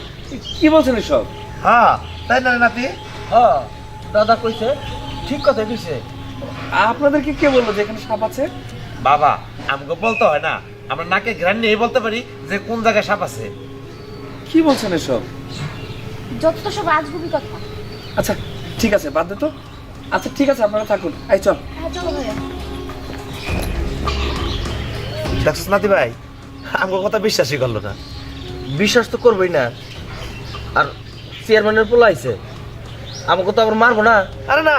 কি বলছেন এসব? হ্যাঁ তাই না নাতি? হ্যাঁ দাদা কইছে, ঠিক কথা কইছে। আপনাদেরকে কে বললো যে এখানে সাপ আছে? বাবা আমাকে বলতে হয় না, আমরা নাকে ঘ্রাণ নিয়ে বলতে পারি যে কোন জায়গায় সাপ আছে। কি বলছেন এসব? যত সব আজগুবি কথা। আচ্ছা ঠিক আছে, বাদ দে তো। আচ্ছা ঠিক আছে, আপনারা থাকুন। এই চল। হ্যাঁ চলো ভাইয়া। দেখছিস নাতি ভাই, আমাকে কথা বিশ্বাসই করলো না। বিশ্বাস তো করবই না। আর চেয়ারম্যানের পোলা আইছে, আমাকে তো আবার মারবো না। আরে না,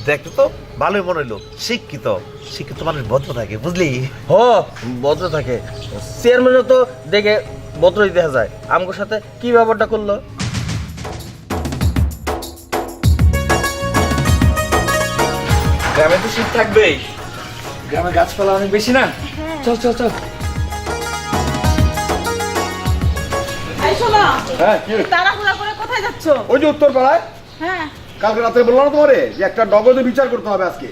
দেখতে তো ভালোই মনে হইলো, শিক্ষিত শিক্ষিত মানুষ ভদ্র থাকে, বুঝলি? হ ভদ্র থাকে, চেয়ারম্যানও তো দেখে ভদ্রই দেখা যায়। আমাকে সাথে কি ব্যাপারটা করলো? গ্রামে তো শীত থাকবেই, গ্রামে গাছপালা অনেক বেশি না? চল চল চল। এই শোনো, হ্যাঁ কি? তাড়াহুড়া করে কোথায় যাচ্ছ? ওই যে উত্তর পাড়ায়, হ্যাঁ কালকে রাতে বললাম না তোমারে যে একটা নগদে বিচার করতে হবে আজকে।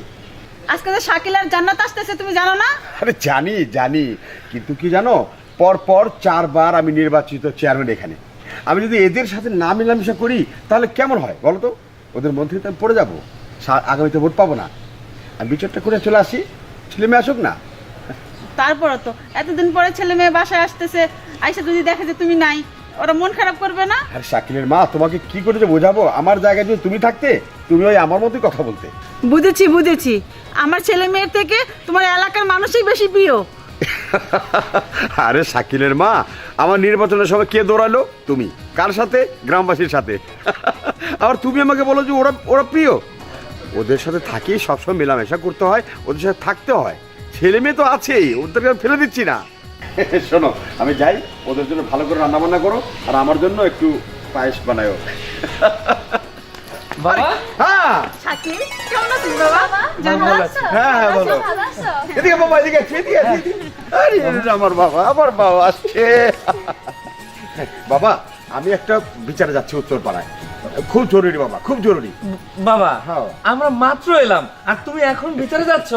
আজকে তো শাকিল আর জান্নাত আসতেছে, তুমি জানো না? আরে জানি জানি, কিন্তু কি জানো, পর পর 4 বার আমি নির্বাচিত চেয়ারম্যান এখানে। আমি যদি এদের সাথে না মেলামেশা করি তাহলে কেমন হয় বলো তো? ওদের মধ্যে তো আমি পড়ে যাবো, আগামীতে ভোট পাবো না। আমি বিচারটা করে চলে আসি, ছেলে মেয়ে আসুক না। তারপরে তো এতদিন পরে ছেলে মেয়ে বাসায় আসতেছে, আইসা যদি দেখে যে তুমি নাই, ওরা মন খারাপ করবে না? আর শাকিলের মা, তোমাকে কি করে যে বোঝাবো, আমার জায়গায় যদি তুমি থাকতে তুমি ওই আমার মতোই কথা বলতে। বুঝেছি বুঝেছি, আমার ছেলে মেয়ের থেকে তোমার এলাকার মানুষই বেশি প্রিয়। আরে শাকিলের মা, আমার নির্বাচনের সময় কে দৌড়ালো? তুমি। কার সাথে? গ্রামবাসীর সাথে। আবার তুমি আমাকে বলো যে ওরা ওরা প্রিয়। ওদের সাথে থাকি, সবসময় মেলামেশা করতে হয়, ওদের সাথে থাকতে হয়। ছেলে মেয়ে তো আছেই, ওদেরকে আমি ফেলে দিচ্ছি না। শোনো, আমি যাই, ওদের জন্য ভালো করে রান্না বান্না করো, আর আমার জন্য একটু পায়েস বানায়ো। বাবা হ্যাঁ শাকিল কেমন আছিস বাবা? ভালো আছি। হ্যাঁ বলো এদিকে বাবা এদিকে আসছে, এদিকে আসছে। আরে আমার বাবা আসছে। বাবা আমি একটা বিচারে যাচ্ছি উত্তর পাড়ায়, খুব জরুরি বাবা, খুব জরুরি। বাবা হ্যাঁ। আমরা মাত্র এলাম আর তুমি এখন ভিতরে যাচ্ছ?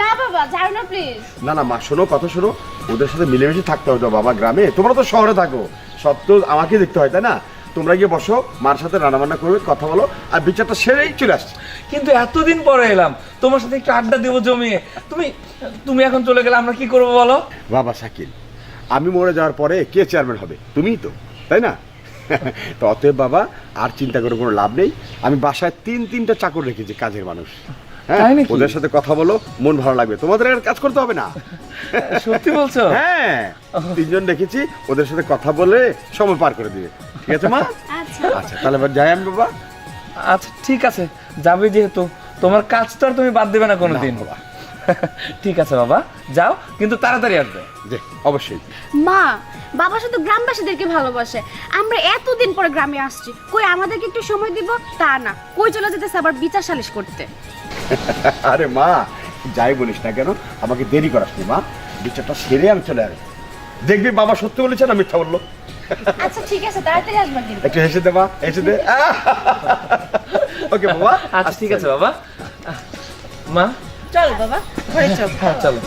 না বাবা যাও না প্লিজ। না না মা শোনো, কথা শোনো, ওদের সাথে মিলেমিশে থাকতে হবে তো বাবা, গ্রামে তোমরা তো শহরে থাকো, সব তো আমাকে দেখতে হয় তাই না? তোমরা গিয়ে বসো, মার সাথে রান্নাবান্না করবে, কথা বলো, আর বিচারটা সেরেই চলে আসছে। কিন্তু এতদিন পরে এলাম, তোমার সাথে একটু আড্ডা দেবো জমিয়ে। তুমি এখন চলে গেলে আমরা কি করবো বলো? বাবা শাকিল, আমি মরে যাওয়ার পরে কে চেয়ারম্যান হবে? তুমিই তো, তাই না? তো অতএব বাবা আর চিন্তা করে কোনো লাভ নেই, আমি বাসায় তিনটা চাকর রেখেছি, কাজের মানুষ। হ্যাঁ তাই নাকি? ওদের সাথে কথা বলো, মন ভালো লাগবে, তোমাদের আর কাজ করতে হবে না। সত্যি বলছো? হ্যাঁ 3 জন রেখেছি, ওদের সাথে কথা বলে সময় পার করে দিবে, ঠিক আছে মা? আচ্ছা তাহলে এবার যাই আমি বাবা। আচ্ছা ঠিক আছে, যাবে যেহেতু, তোমার কাজ তো আর তুমি বাদ দেবে না কোনোদিন। না, বাবা। ঠিক আছে বাবা, যাও, কিন্তু তাড়াতাড়ি আসবে। যে অবশ্যই। মা বাবা শুধু গ্রামবাসীদেরকে ভালোবাসে, আমরা এতদিন পরে গ্রামে আসছি, কই আমাদেরকে একটু সময় দিব? তা না, কই চলে যেতেছে আবার বিচার সালিশ করতে। আরে মা যাই বলিস না কেন, আমাকে দেরি করাসনি মা, বিচারটা সেরে আমি চলে আসবো, দেখবি বাবা সত্যি বলেছে না মিথ্যা বললো। আচ্ছা ঠিক আছে, তাড়াতাড়ি আসবেন কিন্তু। একটু হেসে দে মা, হেসে দে। ওকে বাবা। আচ্ছা ঠিক আছে বাবা। মা চল বাবা, ঘরে চল। হ্যাঁ চলো।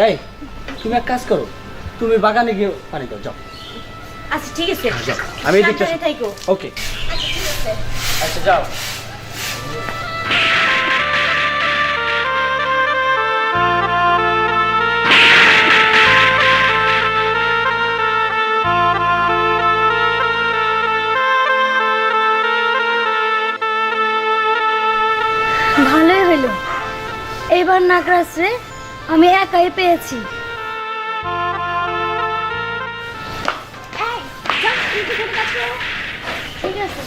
এই তুমি এক কাজ করো, তুমি বাগানে গিয়ে পানি দাও, যাও। আচ্ছা ঠিক আছে, আমি এদিকে সাবধানে থাইকো। ওকে আচ্ছা যাও। ভালোই হইলো, এবার নাগরাজ রে আমি একাই পেয়েছি। এই যা, তুই কি করে কাজ করো? ঠিক আছে।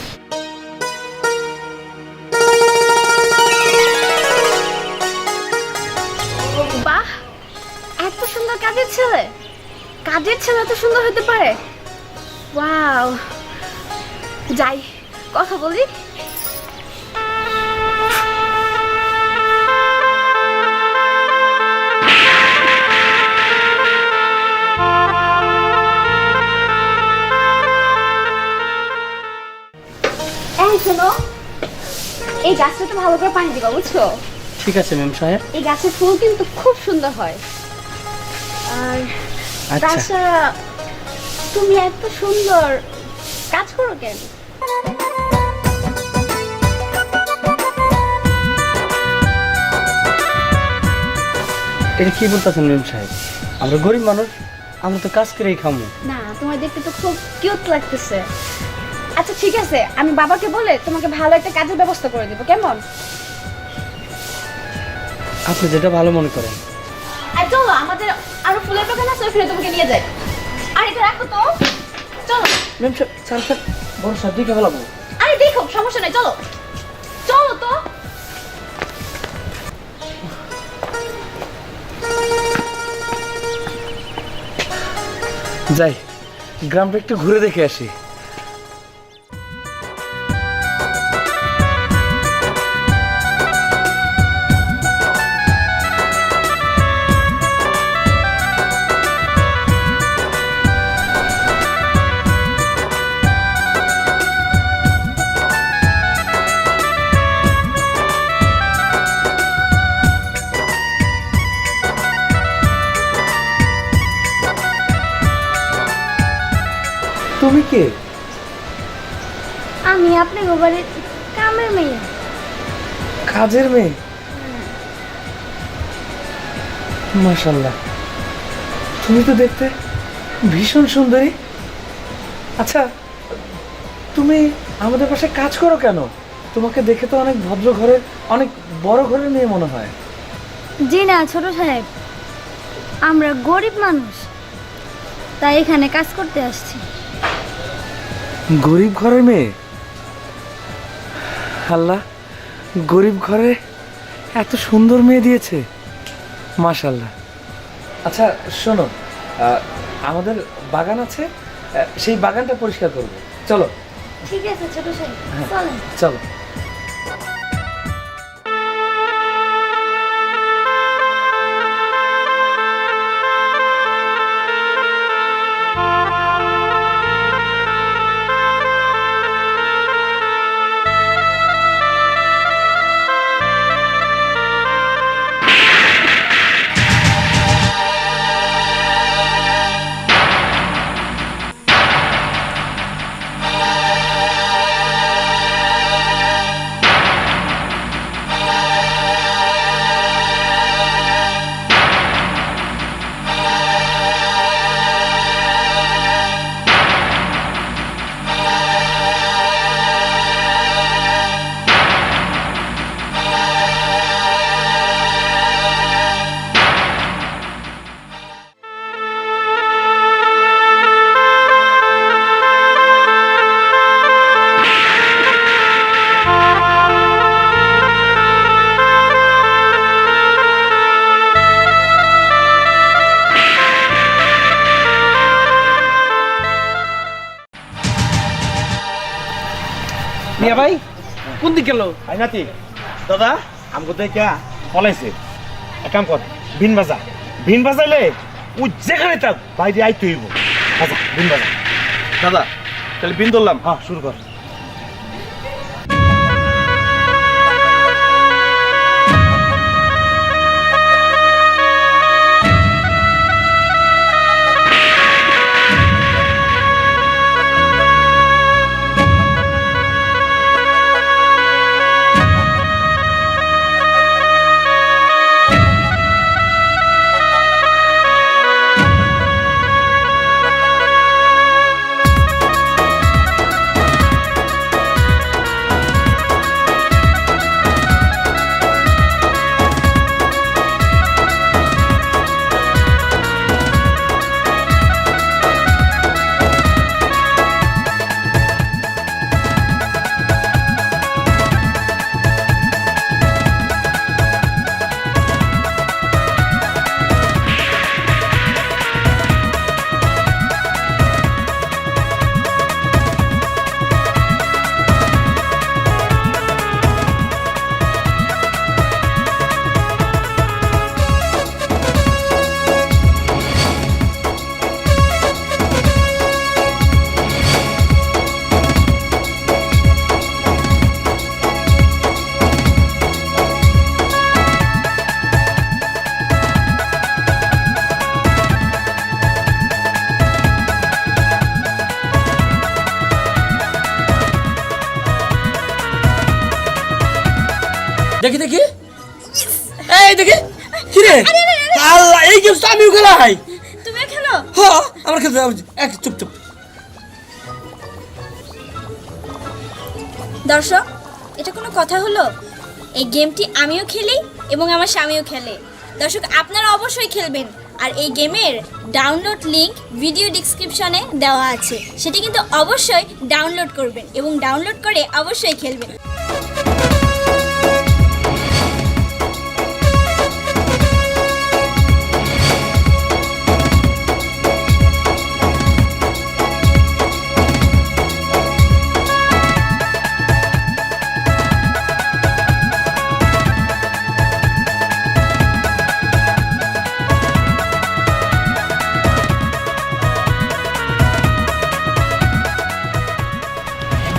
বাহ, এত সুন্দর কাজের ছেলে, কাজের ছেলে এত সুন্দর হতে পারে? ওয়াও, যাই কথা বলি। এই শোনো, এই গাছটা তো ভালো করে পানি দিবা, বুঝছো? ঠিক আছে ম্যাম সাহেব। এই গাছের ফুল কিন্তু খুব সুন্দর হয়। আর আচ্ছা তাছাড়া তুমি এত সুন্দর কাজ করো কেন? এটা কি বলতেছেন ম্যাম সাহেব? আমরা গরিব মানুষ, আমরা তো কাজ করেই খামো। না, তোমার দেখতে তো খুব কিউট লাগতেছে। আচ্ছা ঠিক আছে, আমি বাবাকে বলে তোমাকে ভালো একটা কাজের ব্যবস্থা করে দেবো, কেমন? আপনি যেটা ভালো মনে করেন। আর চলো আমাদের আরো ফুলের বাগান আছে, ওখানে তোমাকে নিয়ে যাই। আর এটা রাখো তো, চলো। ম্যাম স্যার স্যার বড় স্যার দিকে ফেলাবো। আরে দেখো সমস্যা নাই, চলো চলো তো। যাই, গ্রামটা একটু ঘুরে দেখে আসি। তুমি কে? আমি আপনার বাড়ির কামের মেয়ে। কাজের মেয়ে? মাশাআল্লাহ, তুমি তো দেখতে ভীষণ সুন্দরী। আচ্ছা, তুমি আমাদের পাশে কাজ করো কেন? তোমাকে দেখে তো অনেক ভদ্র ঘরের, অনেক বড় ঘরের মেয়ে মনে হয়। জি না ছোট সাহেব, আমরা গরিব মানুষ, তাই এখানে কাজ করতে আসছি। গরিব ঘরের মেয়ে? আল্লাহ, গরিব ঘরে এত সুন্দর মেয়ে দিয়েছে, মাশাআল্লাহ। আচ্ছা শোনো, আমাদের বাগান আছে, সেই বাগানটা পরিষ্কার করবো, চলো। ঠিক আছে ছোট সাহেব, চলেন। চলো। মিয়া ভাই কোন দিকে গেল? আই নাতি দাদা আমগো দেখা ফলাইছে, এক কাম কর, বিন বাজা, বিন বাজাইলে ও যেখানে থাক বাইরে আইতে হইব। বাজা, বিন বাজা। দাদা তাহলে বিন ধরলাম। হ্যাঁ, শুরু কর। দেখি দেখি, এই দেখি, কি রে? আল্লাহ, এই গেমস আমিও খেলাই। তুমিও খেলো? হ্যাঁ, আমার খেলতে এক চুপ চুপ। দর্শক, এটা কোনো কথা হলো? এই গেমটি আমিও খেলি এবং আমার স্বামীও খেলে। দর্শক আপনারা অবশ্যই খেলবেন, আর এই গেমের ডাউনলোড লিংক ভিডিও ডেসক্রিপশনে দেওয়া আছে, সেটি কিন্তু অবশ্যই ডাউনলোড করবেন এবং ডাউনলোড করে অবশ্যই খেলবেন।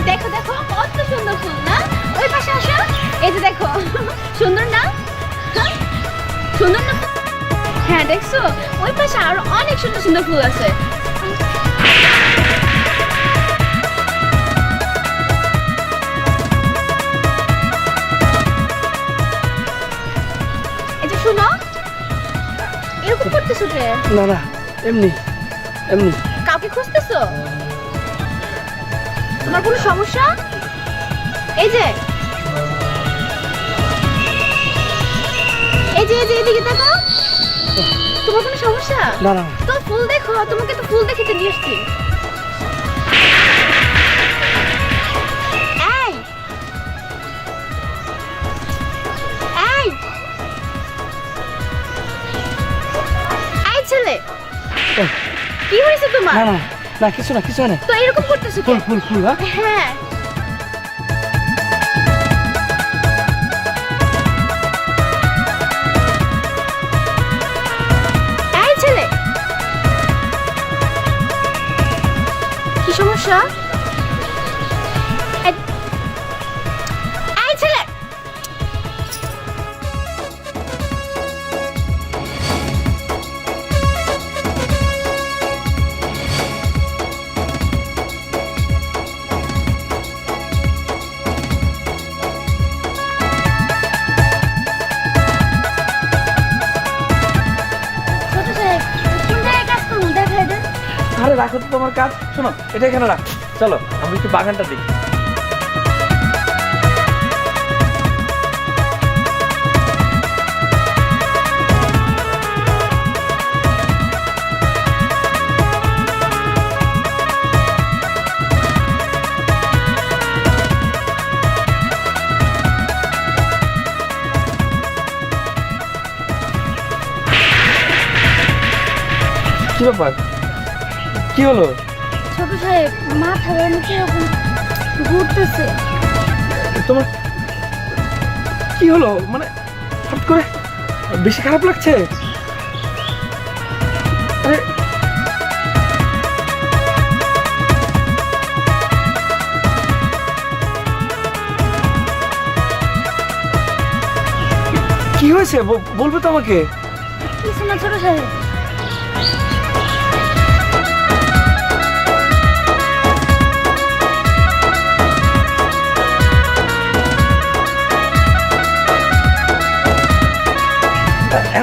দেখো দেখো কত সুন্দর ফুল না, ওই পাশে আসো। এই যে দেখো, সুন্দর না? হ্যাঁ? সুন্দর না? হ্যাঁ দেখছো, ওই পাশে আরো অনেক সুন্দর সুন্দর ফুল আছে। এই যে শুনো, এরকম করতেছো যে? না না, এমনি এমনি। কাউকে খুঁজতেছো? তোমার কোনো সমস্যা? এই যে এদিকে দেখো, তোমার কোনো সমস্যা? না না, তো ফুল দেখো, তোমাকে তো ফুল দেখে নিয়ে আসছি। এই এই এই ছেলে, কি হয়েছে তোমার? না না না, কিছু না, কিছু না। তো এরকম করতেছো ফুল কেন? ফুল ফুল। হ্যাঁ, হ্যাঁ, এই ছেলে, কি সমস্যা? এই ছেলে, ছোট সাহেব, কোন জায়গায় কাজ করবো দেখাই দেন। আরে রাখো তো তোমার কাজ। শোনো, এটা এখানে রাখ। চলো আমি একটু বাগানটা দেখি। কি ব্যাপার? কি হলো? ছোট সাহেব, মাথা নিচে এরকম ঘুরতেছে। তোমার কি হলো? মানে হঠাৎ করে বেশি খারাপ লাগছে? আরে কি হয়েছে বলবে তো আমাকে? কিছু না ছোট সাহেব।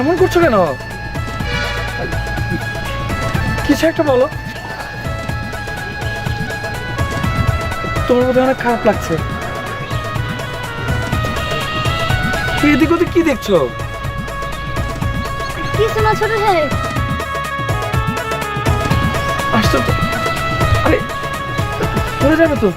এমন করছো কেন? কিছু একটা বলো। তোমার মধ্যে অনেক খারাপ লাগছে। এদিক ওদিক কি দেখছো? কিছু না ছোট সাহেব। আসছো তো? আরে পড়ে যাবে তো।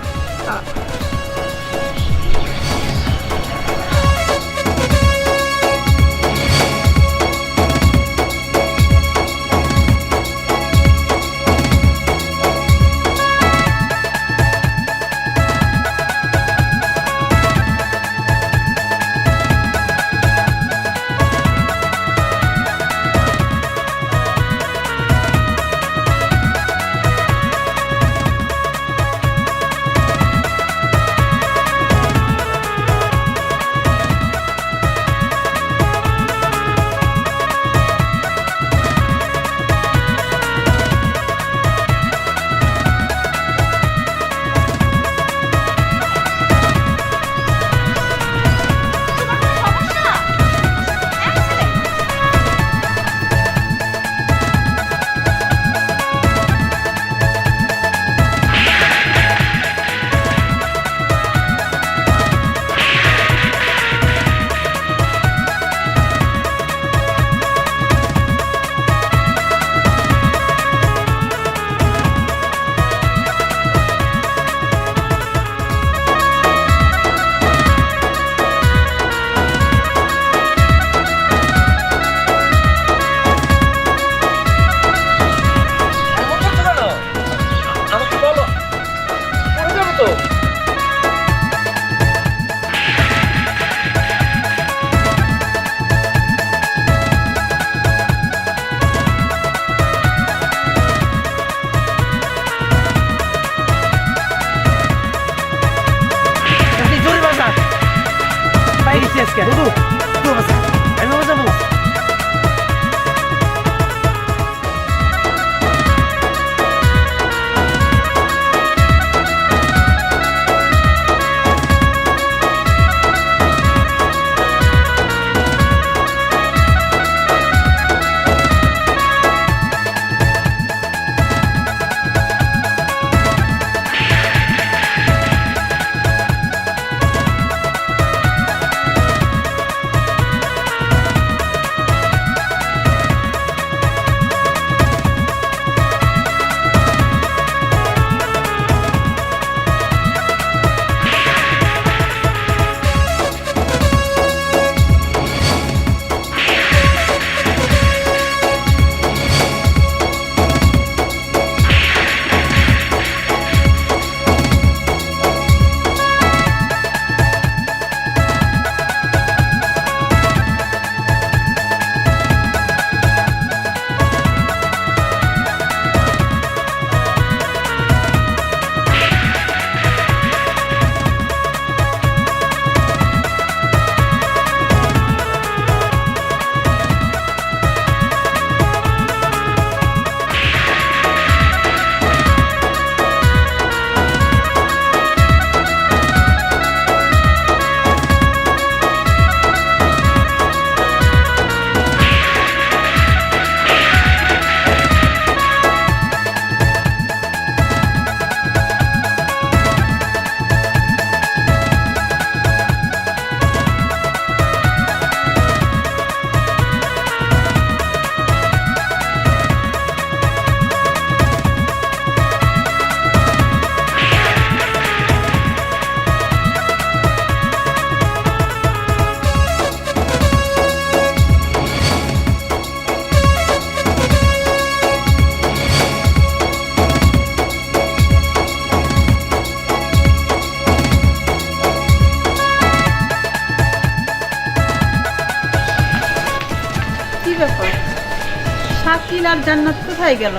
আর জান্নাত কোথায় গেল?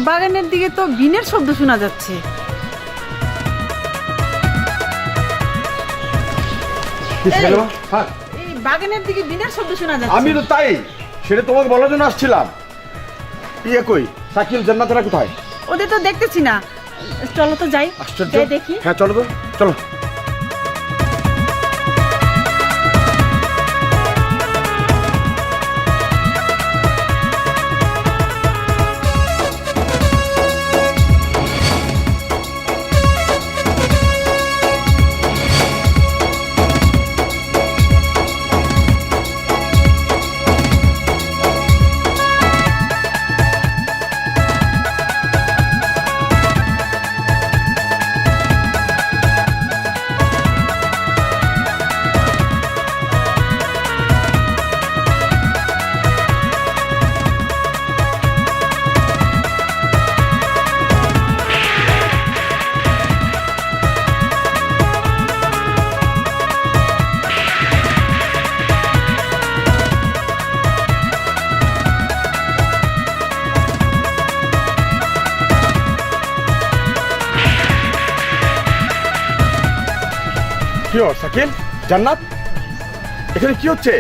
বাগানের দিকে তো বিনের শব্দ শোনা যাচ্ছে। হ্যাঁ, এই বাগানের দিকে বিনের শব্দ শোনা যাচ্ছে। আমি তো তাই, সেটা তোমাকে বলার জন্য আসছিলাম। ইয়ে কই, শাকিল জান্নাতেরা কোথায়? ওদের তো দেখতেছি না। চলো তো যাই, আশ্চর্য। যাই দেখি। হ্যাঁ চলো তো, চলো। কি হল শাকিল, জান্নাত, এখানে কি হচ্ছে?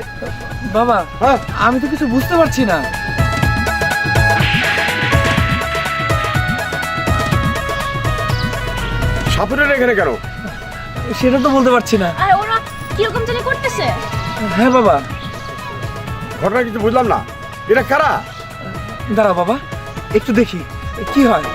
বাবা, হ্যাঁ, আমি তো কিছু বুঝতে পারছি না। সাপুরের এখানে কেন? সেটা তো বলতে পারছি না। আর ওরা কিরকম জানি করতেছে। হ্যাঁ বাবা। ঘটনা কিছু বুঝলাম না, এরা কারা? দাঁড়া বাবা, একটু দেখি কি হয়।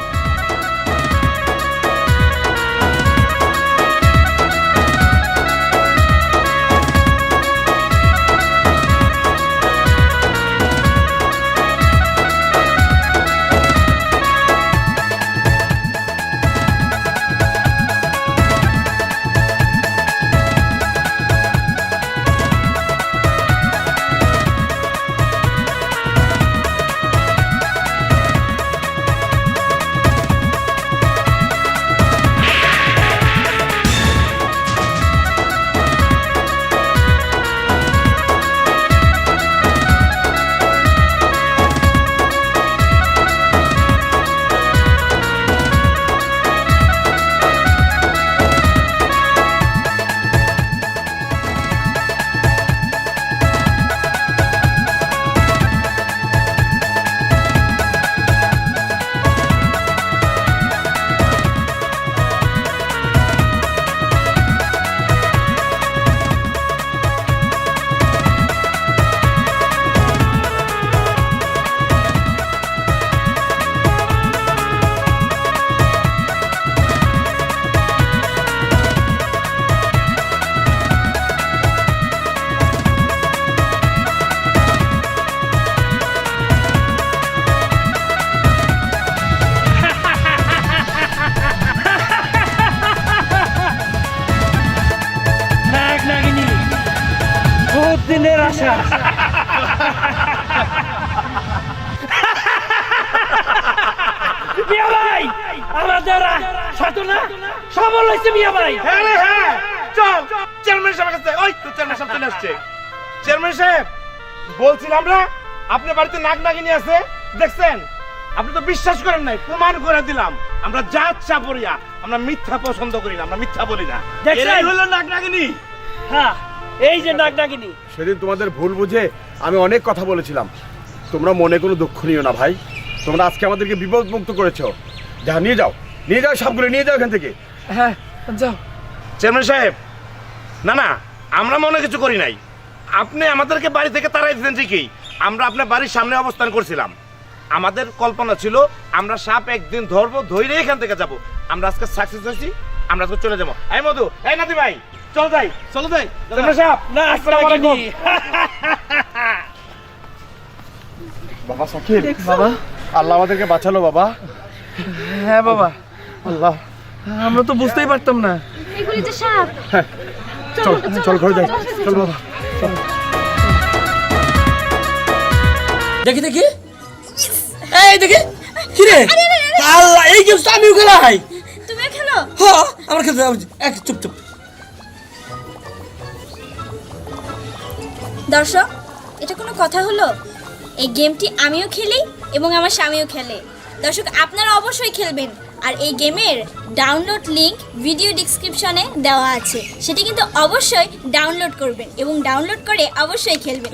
দিনের আশা। মিয়া ভাই, আমাদের সাধনা সফল হয়েছে মিয়া ভাই। হ্যাঁ রে হ্যাঁ, চল চেয়ারম্যান সাহেবের কাছে। ওই তো চেয়ারম্যান সাহেব চলে আসছে। চেয়ারম্যান সাহেব, বলছিলাম না আপনার বাড়িতে নাগ নাগিনী আছে, দেখছেন? আপনি তো বিশ্বাস করেন নাই, প্রমাণ করে দিলাম। আমরা জাত চাপরিয়া, আমরা মিথ্যা পছন্দ করি না, আমরা মিথ্যা বলি না। এরাই হলো নাগ নাগিনী। হ্যাঁ, এই যে নাগ নাগিনী। সেদিন তোমাদের ভুল বুঝে আমি অনেক কথা বলেছিলাম, তোমরা মনে কোনো দুঃখ নিও না ভাই। তোমরা আজকে আমাদেরকে বিপদ মুক্ত করেছো। যা, নিয়ে যাও, নিয়ে যাও, সবগুলো নিয়ে যাও এখান থেকে। হ্যাঁ যাও। চেয়ারম্যান সাহেব, না না, আমরা মনে কিছু করি নাই। আপনি আমাদেরকে বাড়ি থেকে তাড়াই দিতেন ঠিকই, আমরা আপনার বাড়ির সামনে অবস্থান করছিলাম। আমাদের কল্পনা ছিল আমরা সাপ একদিন ধরবো, ধরে এখান থেকে যাব। আমরা আজকে সাকসেস হয়েছি, আমরা আজকে চলে যাবো। এই মধু, এই নাতি ভাই, চল যাই, চলো যাই। চেয়ারম্যান সাহেব, না আসসালামু আলাইকুম। বাবা শাকিল, বাবা, আল্লাহ আমাদেরকে বাঁচালো বাবা। হ্যাঁ বাবা, আল্লাহ, আমরা তো বুঝতেই পারতাম না। এগুলি যে সাপ। চল চল ঘরে যাই, চল বাবা। দেখি দেখি, এই দেখি, কি রে? আল্লাহ, এই গেম তো আমিও খেলাই। তুমি খেলো? হ্যাঁ, আমার খেলতে এক চুপ চুপ। দর্শক, এটা কোনো কথা হলো? এই গেমটি আমিও খেলি এবং আমার স্বামীও খেলে। দর্শক আপনারা অবশ্যই খেলবেন, আর এই গেমের ডাউনলোড লিংক ভিডিও ডেসক্রিপশনে দেওয়া আছে, সেটি কিন্তু অবশ্যই ডাউনলোড করবেন এবং ডাউনলোড করে অবশ্যই খেলবেন।